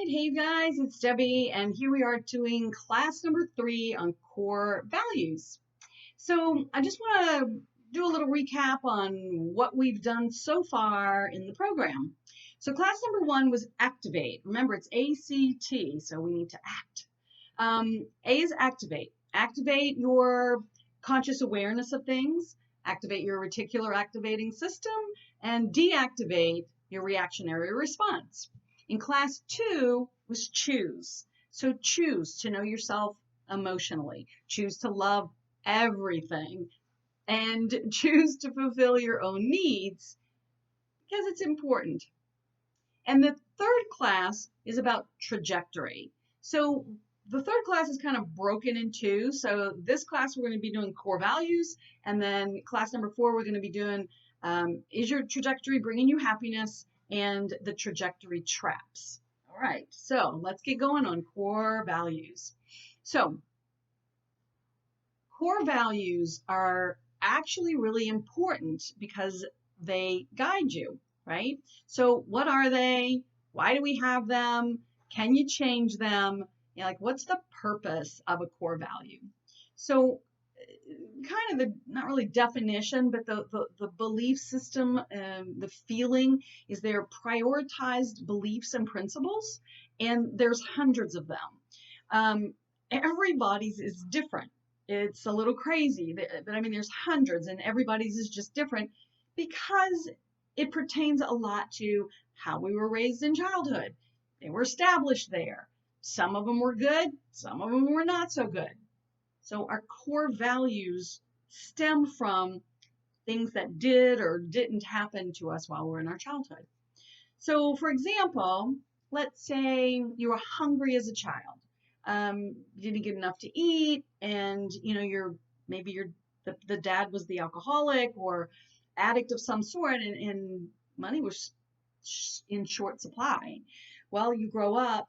right, hey guys, it's Debbie, and here we are doing class number 3 on core values. So I just want to do a little recap on what we've done so far in the program. So class number 1 was activate. Remember, it's ACT, so we need to act. A is activate. Activate your conscious awareness of things, activate your reticular activating system, and deactivate your reactionary response. In class 2 was choose. So choose to know yourself emotionally, choose to love everything, and choose to fulfill your own needs because it's important. And the third class is about trajectory. So the third class is kind of broken in two. So this class we're going to be doing core values, and then class number 4 we're going to be doing is your trajectory bringing you happiness, and the trajectory traps. All right, so let's get going on core values. So core values are actually really important because they guide you, right? So what are they? Why do we have them? Can you change them? You know, like, what's the purpose of a core value? So kind of the, not really definition, but the belief system, the feeling is they're prioritized beliefs and principles, and there's hundreds of them. Everybody's is different. It's a little crazy, but I mean, there's hundreds, and everybody's is just different because it pertains a lot to how we were raised in childhood. They were established there. Some of them were good, some of them were not so good. So our core values stem from things that did or didn't happen to us while we're in our childhood. So for example, let's say you were hungry as a child. You didn't get enough to eat, and maybe the dad was the alcoholic or addict of some sort, and money was in short supply. Well, you grow up,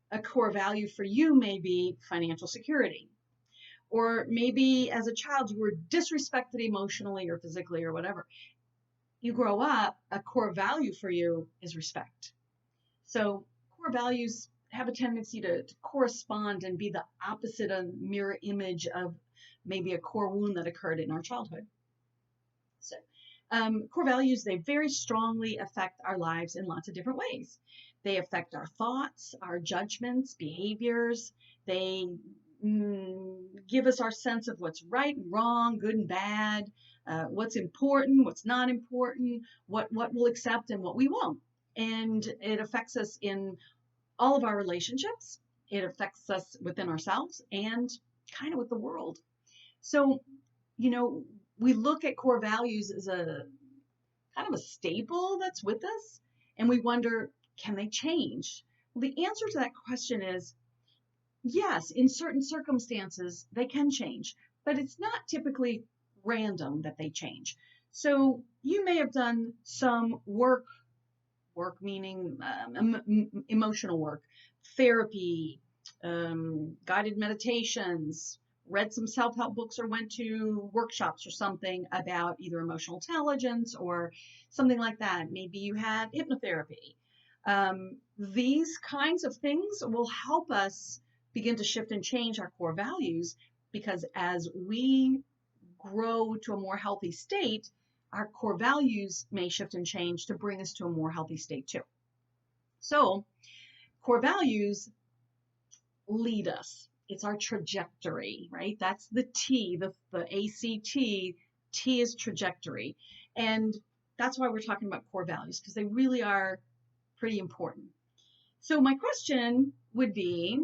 a core value for you may be financial security. Or maybe as a child you were disrespected emotionally or physically or whatever. You grow up, a core value for you is respect. So core values have a tendency to correspond and be the opposite, a mirror image of maybe a core wound that occurred in our childhood. So core values, they very strongly affect our lives in lots of different ways. They affect our thoughts, our judgments, behaviors. They give us our sense of what's right and wrong, good and bad, what's important, what's not important, what we'll accept and what we won't. And it affects us in all of our relationships. It affects us within ourselves and kind of with the world. So, we look at core values as a kind of a staple that's with us, and we wonder, can they change? Well, the answer to that question is yes, in certain circumstances, they can change, but it's not typically random that they change. So you may have done some work meaning emotional work, therapy, guided meditations, read some self-help books, or went to workshops or something about either emotional intelligence or something like that. Maybe you had hypnotherapy. These kinds of things will help us begin to shift and change our core values, because as we grow to a more healthy state, our core values may shift and change to bring us to a more healthy state too. So core values lead us. It's our trajectory, right? That's the T, the ACT. T is trajectory. And that's why we're talking about core values, because they really are pretty important. So my question would be,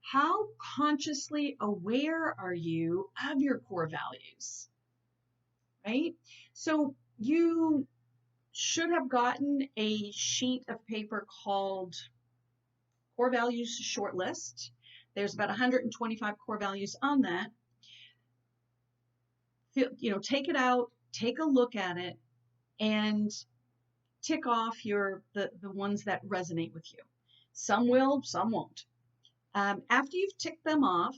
how consciously aware are you of your core values, right? So you should have gotten a sheet of paper called Core Values Short List. There's about 125 core values on that. Take it out, take a look at it, and tick off the ones that resonate with you. Some will, some won't. After you've ticked them off,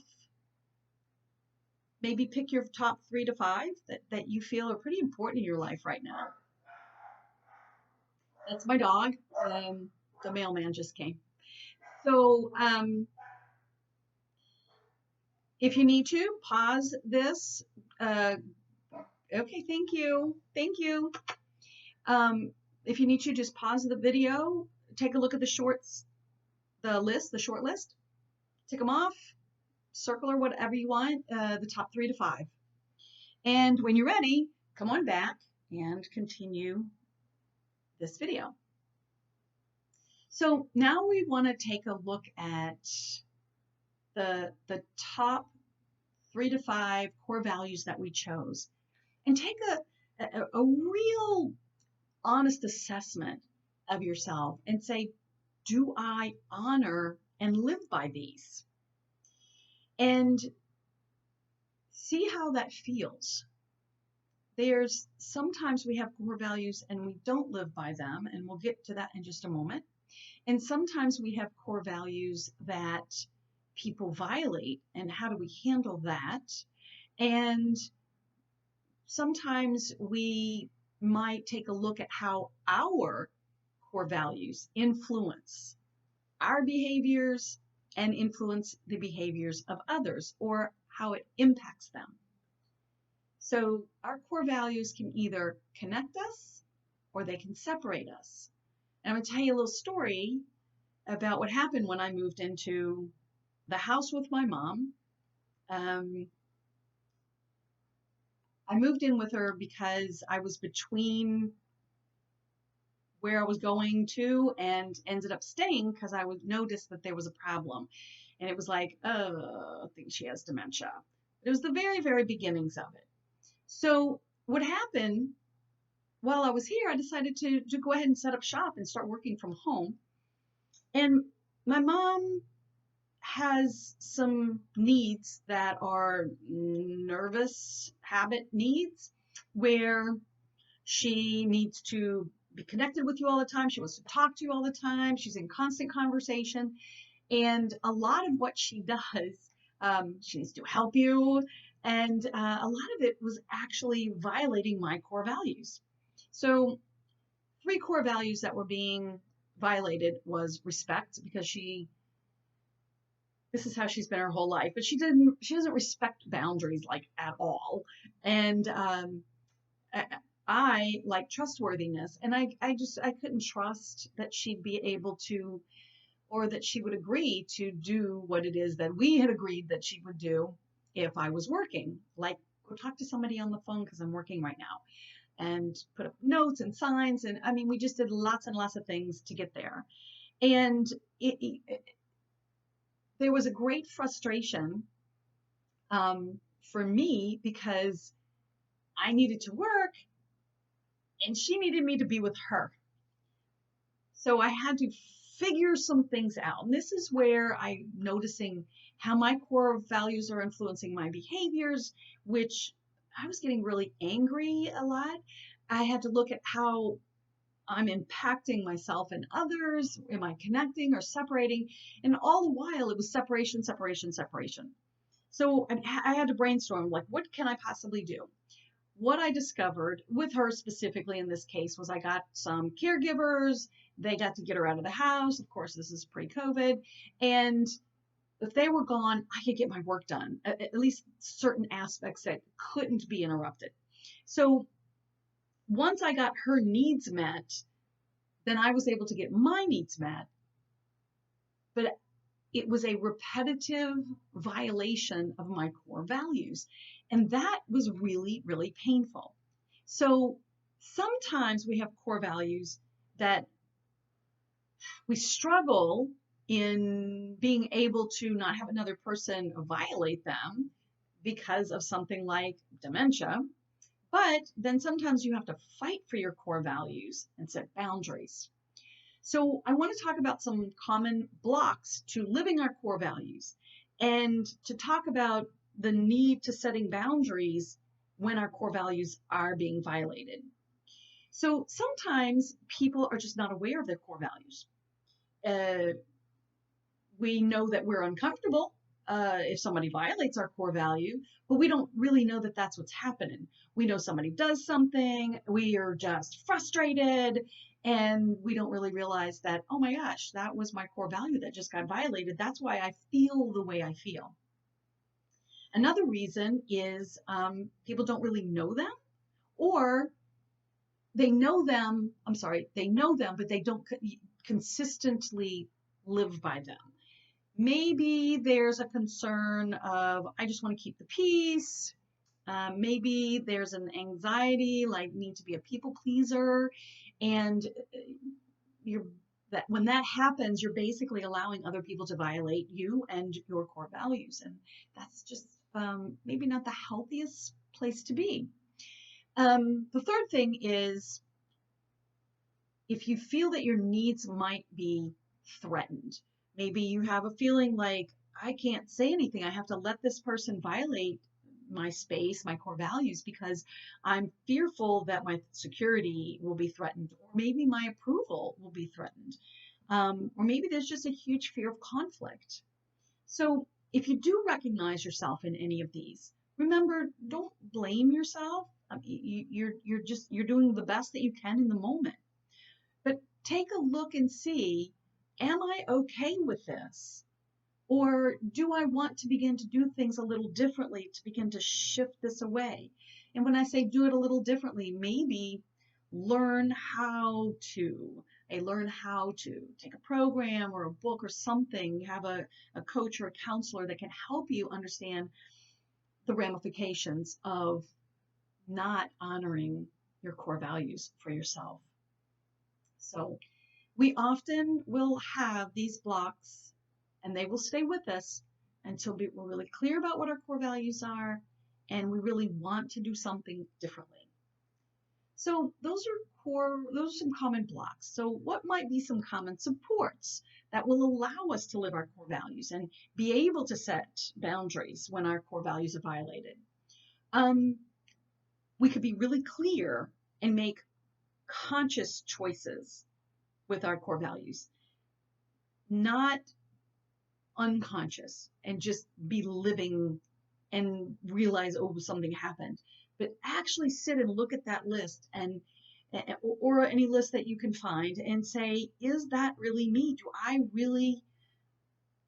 maybe pick your top 3 to 5 that you feel are pretty important in your life right now. That's my dog. The mailman just came. So if you need to pause this, okay, thank you. Thank you. If you need to, just pause the video, take a look at the shorts, the short list, tick them off, circle or whatever you want, the top 3 to 5. And when you're ready, come on back and continue this video. So now we want to take a look at the top 3 to 5 core values that we chose and take a real honest assessment of yourself and say, do I honor and live by these? And see how that feels. There's sometimes we have core values and we don't live by them, and we'll get to that in just a moment. And sometimes we have core values that people violate, and how do we handle that? And sometimes we might take a look at how our core values influence our behaviors and influence the behaviors of others, or how it impacts them. So our core values can either connect us or they can separate us. And I'm going to tell you a little story about what happened when I moved into the house with my mom. I moved in with her because I was between where I was going to and ended up staying because I would notice that there was a problem. And it was like, oh, I think she has dementia. It was the very, very beginnings of it. So what happened while I was here, I decided to go ahead and set up shop and start working from home. And my mom has some needs that are nervous habit needs, where she needs to be connected with you all the time. She wants to talk to you all the time. She's in constant conversation. And a lot of what she does, she needs to help you. And a lot of it was actually violating my core values. So 3 core values that were being violated was respect, because this is how she's been her whole life, but she doesn't respect boundaries like at all. And I like trustworthiness, and I couldn't trust that she'd be able to, or that she would agree to do what it is that we had agreed that she would do if I was working, like go talk to somebody on the phone because I'm working right now, and put up notes and signs. And I mean, we just did lots and lots of things to get there. And there was a great frustration for me, because I needed to work and she needed me to be with her. So I had to figure some things out. And this is where I'm noticing how my core values are influencing my behaviors, which I was getting really angry a lot. I had to look at how I'm impacting myself and others. Am I connecting or separating? And all the while it was separation, separation, separation. So I had to brainstorm, like, what can I possibly do? What I discovered with her specifically in this case was I got some caregivers. They got to get her out of the house. Of course, this is pre-COVID. And if they were gone, I could get my work done, at least certain aspects that couldn't be interrupted. So once I got her needs met, then I was able to get my needs met. But it was a repetitive violation of my core values. And that was really, really painful. So sometimes we have core values that we struggle in being able to not have another person violate them because of something like dementia. But then sometimes you have to fight for your core values and set boundaries. So I want to talk about some common blocks to living our core values, and to talk about the need to setting boundaries when our core values are being violated. So sometimes people are just not aware of their core values. We know that we're uncomfortable if somebody violates our core value, but we don't really know that that's what's happening. We know somebody does something, we are just frustrated, And we don't really realize that, oh my gosh, that was my core value that just got violated. That's why I feel the way I feel. Another reason is people don't really know them, or they know them, they know them, but they don't consistently live by them. Maybe there's a concern of, I just want to keep the peace. Maybe there's an anxiety, like need to be a people pleaser. And you're that when that happens, you're basically allowing other people to violate you and your core values. And that's just maybe not the healthiest place to be. The third thing is, if you feel that your needs might be threatened, maybe you have a feeling like, I can't say anything. I have to let this person violate my space, my core values, because I'm fearful that my security will be threatened, or maybe my approval will be threatened. Or maybe there's just a huge fear of conflict. So if you do recognize yourself in any of these, remember, don't blame yourself. You're doing the best that you can in the moment. But take a look and see, am I okay with this? Or do I want to begin to do things a little differently to begin to shift this away? And when I say do it a little differently, maybe learn how to. Learn how to take a program or a book or something. You have a coach or a counselor that can help you understand the ramifications of not honoring your core values for yourself. So we often will have these blocks, and they will stay with us until we're really clear about what our core values are and we really want to do something differently. So those are some common blocks. So what might be some common supports that will allow us to live our core values and be able to set boundaries when our core values are violated? We could be really clear and make conscious choices with our core values, not unconscious and just be living and realize, oh, something happened, but actually sit and look at that list and or any list that you can find and say, is that really me? Do I really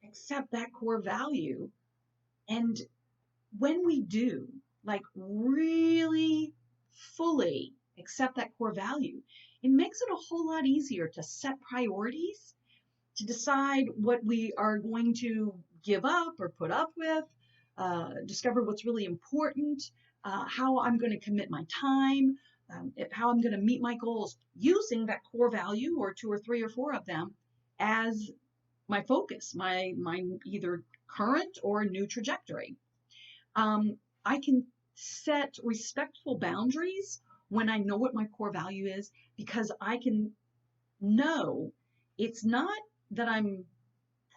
accept that core value? And when we do, like really fully accept that core value, it makes it a whole lot easier to set priorities, to decide what we are going to give up or put up with, discover what's really important, how I'm going to commit my time, how I'm going to meet my goals using that core value or 2 or 3 or 4 of them as my focus, my either current or new trajectory. I can set respectful boundaries when I know what my core value is, because I can know it's not that I'm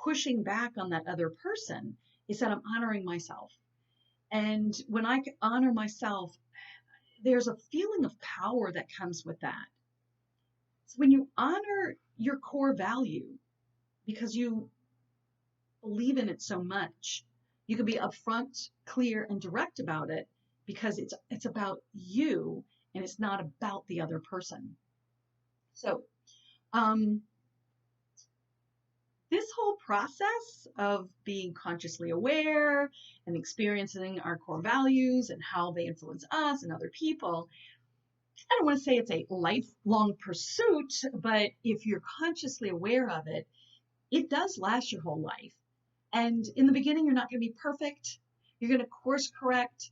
pushing back on that other person, it's that I'm honoring myself. And when I honor myself, there's a feeling of power that comes with that. So when you honor your core value because you believe in it so much, you can be upfront, clear, and direct about it because it's about you and it's not about the other person. So this whole process of being consciously aware and experiencing our core values and how they influence us and other people, I don't want to say it's a lifelong pursuit, but if you're consciously aware of it, it does last your whole life. And in the beginning, you're not going to be perfect. You're going to course correct,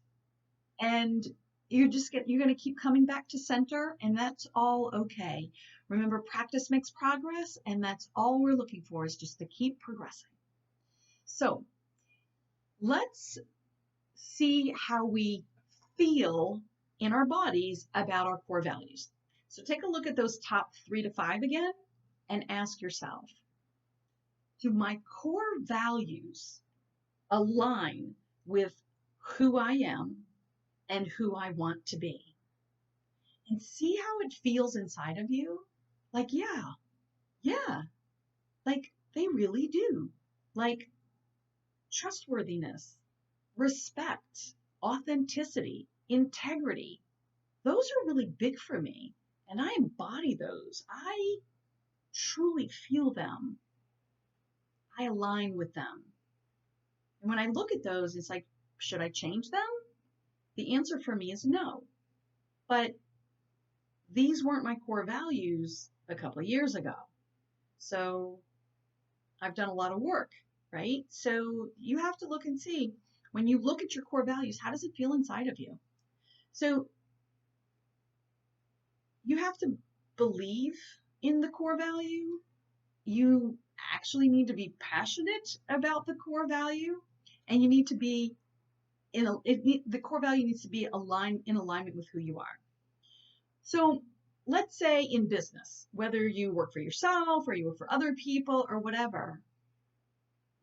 and you're going to keep coming back to center, and that's all okay. Remember, practice makes progress, and that's all we're looking for, is just to keep progressing. So let's see how we feel in our bodies about our core values. So take a look at those top 3 to 5 again and ask yourself, do my core values align with who I am and who I want to be? And see how it feels inside of you. Like, yeah, like they really do. Like trustworthiness, respect, authenticity, integrity. Those are really big for me. and I embody those. I truly feel them. I align with them. And when I look at those, it's like, should I change them? The answer for me is no. But these weren't my core values a couple of years ago. So I've done a lot of work, right? So you have to look and see, when you look at your core values, how does it feel inside of you? So you have to believe in the core value. You actually need to be passionate about the core value, and you need to be the core value needs to be in alignment with who you are. So let's say in business, whether you work for yourself or you work for other people or whatever,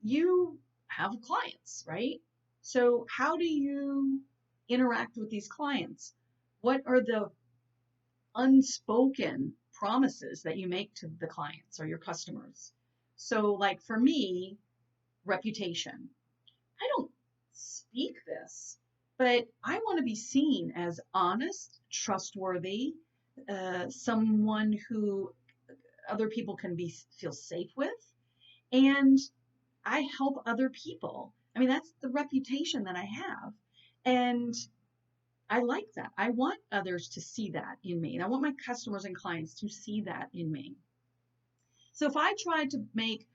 you have clients, right? So how do you interact with these clients? What are the unspoken promises that you make to the clients or your customers? So like for me, reputation. I don't speak this, but I want to be seen as honest, trustworthy, someone who other people can feel safe with, and I help other people. I mean, that's the reputation that I have, and I like that. I want others to see that in me, and I want my customers and clients to see that in me. So if I tried to make,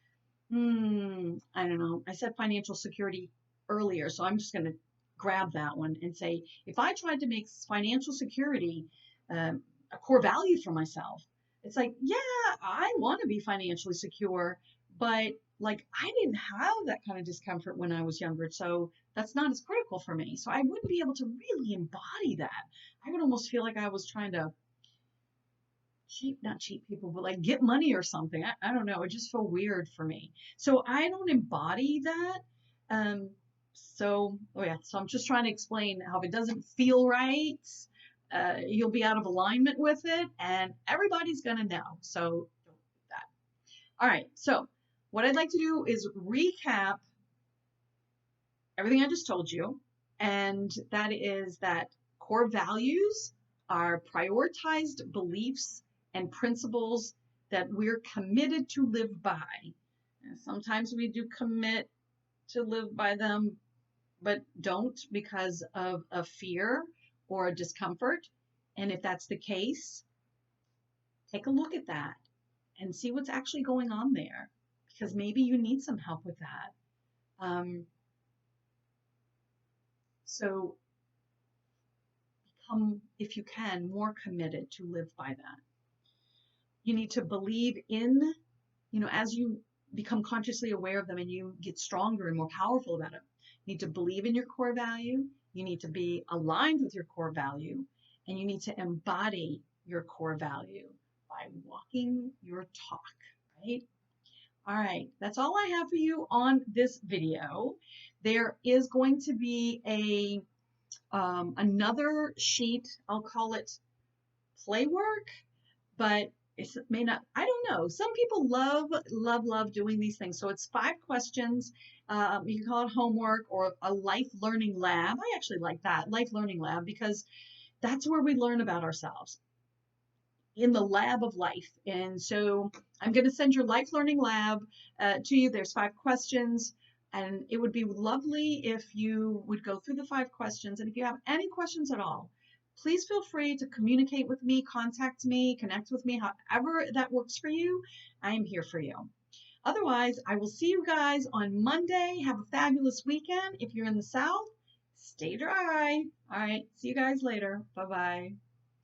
I don't know, I said financial security earlier, so I'm just going to grab that one and say, if I tried to make financial security a core value for myself, it's like, yeah, I want to be financially secure, but like I didn't have that kind of discomfort when I was younger, so that's not as critical for me. So I wouldn't be able to really embody that. I would almost feel like I was trying to not cheat people, but like get money or something. I don't know. It just felt weird for me. So I don't embody that. Um, so I'm just trying to explain how if it doesn't feel right, you'll be out of alignment with it, and everybody's gonna know. So don't do that. All right. So what I'd like to do is recap everything I just told you, and that is that core values are prioritized beliefs and principles that we're committed to live by. And sometimes we do commit to live by them, but don't because of a fear or a discomfort. And if that's the case, take a look at that and see what's actually going on there, because maybe you need some help with that. So become, if you can, more committed to live by that. You need to believe in, as you become consciously aware of them and you get stronger and more powerful about it, you need to believe in your core value. You need to be aligned with your core value, and you need to embody your core value by walking your talk, right? All right, that's all I have for you on this video. There is going to be another sheet. I'll call it play work, but it may not, I don't know. Some people love doing these things. So it's 5 questions. You can call it homework or a life learning lab. I actually like that, life learning lab, because that's where we learn about ourselves, in the lab of life. And so I'm going to send your life learning lab to you. There's 5 questions. And it would be lovely if you would go through the 5 questions. And if you have any questions at all, please feel free to communicate with me, contact me, connect with me, however that works for you. I am here for you. Otherwise, I will see you guys on Monday. Have a fabulous weekend. If you're in the South, stay dry. All right. See you guys later. Bye-bye.